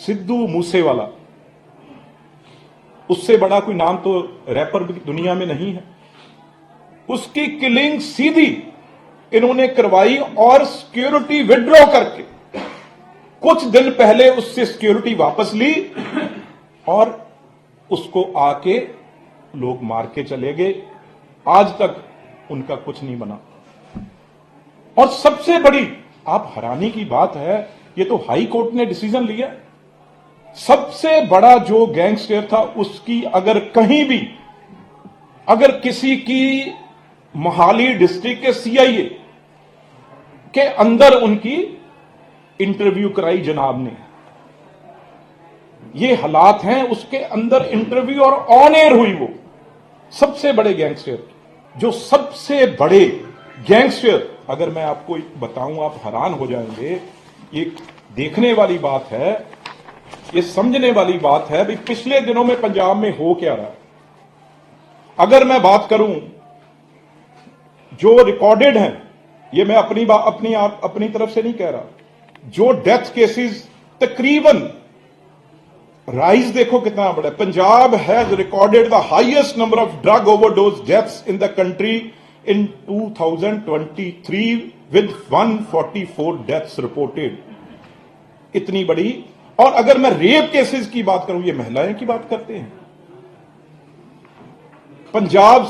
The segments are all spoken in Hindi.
सिद्धू मूसेवाला, उससे बड़ा कोई नाम तो रैपर दुनिया में नहीं है। उसकी किलिंग सीधी इन्होंने करवाई और सिक्योरिटी विड्रॉ करके कुछ दिन पहले उससे सिक्योरिटी वापस ली और उसको आके लोग मार के चले गए। आज तक उनका कुछ नहीं बना। और सबसे बड़ी आप हैरानी की बात है, ये तो हाई कोर्ट ने डिसीजन लिया, सबसे बड़ा जो गैंगस्टर था उसकी अगर कहीं भी अगर किसी की मोहाली डिस्ट्रिक्ट के सीआईए के अंदर उनकी इंटरव्यू कराई जनाब ने, ये हालात हैं, उसके अंदर इंटरव्यू और ऑन एयर हुई वो सबसे बड़े गैंगस्टर, जो सबसे बड़े गैंगस्टर, अगर मैं आपको बताऊं आप हैरान हो जाएंगे। ये देखने वाली बात है, ये समझने वाली बात है भी पिछले दिनों में पंजाब में हो क्या रहा है। अगर मैं बात करूं जो रिकॉर्डेड हैं, ये मैं अपनी तरफ से नहीं कह रहा, जो डेथ केसेस तकरीबन राइज देखो कितना बड़ा है। Punjab has recorded the highest number of drug overdose deaths in the country in 2023 with 144 deaths reported. इतनी बड़ी। और अगर मैं रेप केसेस की बात करूं, ये महिलाएं की बात करते हैं, Punjab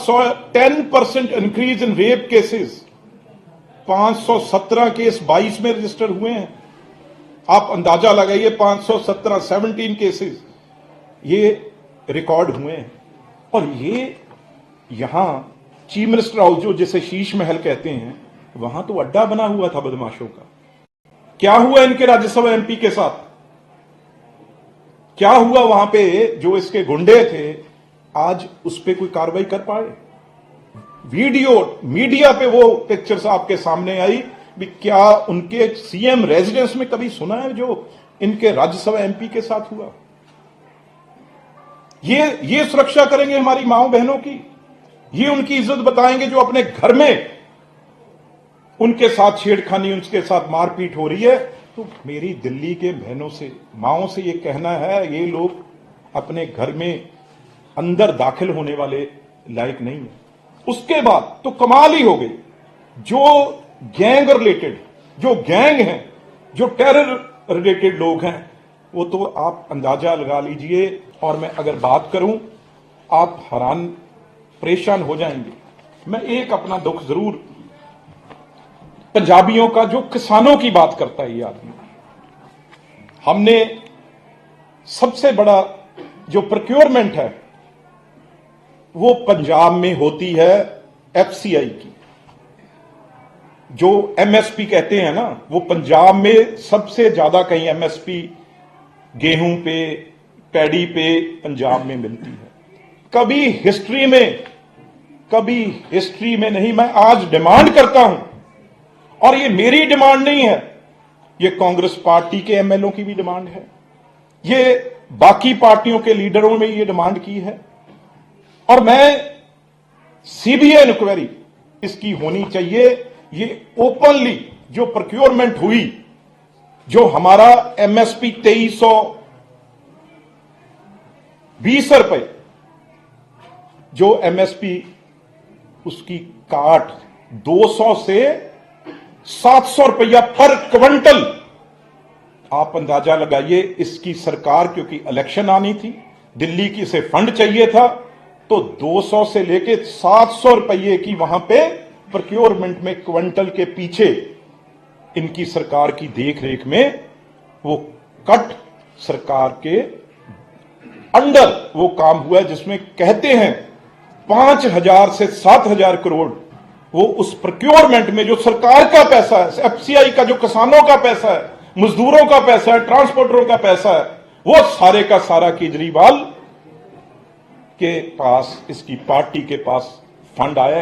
10% increase in rape cases, 517 case 22 में रजिस्टर हुए हैं। आप अंदाजा लगाइए, 517 17 केसेस ये रिकॉर्ड हुए हैं। और ये यहां चीफ मिनिस्टर हाउस जो जिसे शीश महल कहते हैं, वहां तो अड्डा बना हुआ था बदमाशों का। क्या हुआ इनके राज्यसभा एमपी के साथ? क्या हुआ वहां पे जो इसके गुंडे थे? आज उस पर कोई कार्रवाई कर पाए? वीडियो मीडिया पे वो पिक्चर्स आपके सामने आई भी, क्या उनके सीएम रेजिडेंस में कभी सुना है जो इनके राज्यसभा एमपी के साथ हुआ? ये सुरक्षा करेंगे हमारी माओ बहनों की? ये उनकी इज्जत बताएंगे जो अपने घर में उनके साथ छेड़खानी, उनके साथ मारपीट हो रही है? तो मेरी दिल्ली के बहनों से, माओं से ये कहना है, ये लोग अपने घर में अंदर दाखिल होने वाले लायक नहीं है। उसके बाद तो कमाल ही हो गई। जो गैंग रिलेटेड, जो गैंग हैं, जो टेरर रिलेटेड लोग हैं, वो तो आप अंदाजा लगा लीजिए। और मैं अगर बात करूं, आप हैरान परेशान हो जाएंगे। मैं एक अपना दुख जरूर, पंजाबियों का, जो किसानों की बात करता है ये आदमी, हमने सबसे बड़ा जो प्रोक्योरमेंट है वो पंजाब में होती है एफसीआई की, जो एमएसपी कहते हैं ना, वो पंजाब में सबसे ज्यादा कहीं एमएसपी गेहूं पे, पैडी पे पंजाब में मिलती है। कभी हिस्ट्री में नहीं। मैं आज डिमांड करता हूं, और ये मेरी डिमांड नहीं है, ये कांग्रेस पार्टी के एमएलओ की भी डिमांड है, ये बाकी पार्टियों के लीडरों में ये डिमांड की है। और मैं सीबीआई इंक्वायरी इसकी होनी चाहिए। ये ओपनली जो प्रोक्योरमेंट हुई, जो हमारा एमएसपी 2320 रुपए, जो एमएसपी उसकी काट 200 से 700 रुपया पर क्विंटल। आप अंदाजा लगाइए, इसकी सरकार, क्योंकि इलेक्शन आनी थी, दिल्ली की से फंड चाहिए था, तो 200 से लेके 700 रुपये की वहां पे प्रोक्योरमेंट में क्विंटल के पीछे इनकी सरकार की देखरेख में वो कट सरकार के अंडर वो काम हुआ है, जिसमें कहते हैं 5000 से 7000 करोड़ वो उस प्रोक्योरमेंट में, जो सरकार का पैसा है, एफसीआई का, जो किसानों का पैसा है, मजदूरों का पैसा है, ट्रांसपोर्टरों का पैसा है, वो सारे का सारा केजरीवाल के पास, इसकी पार्टी के पास फंड आया।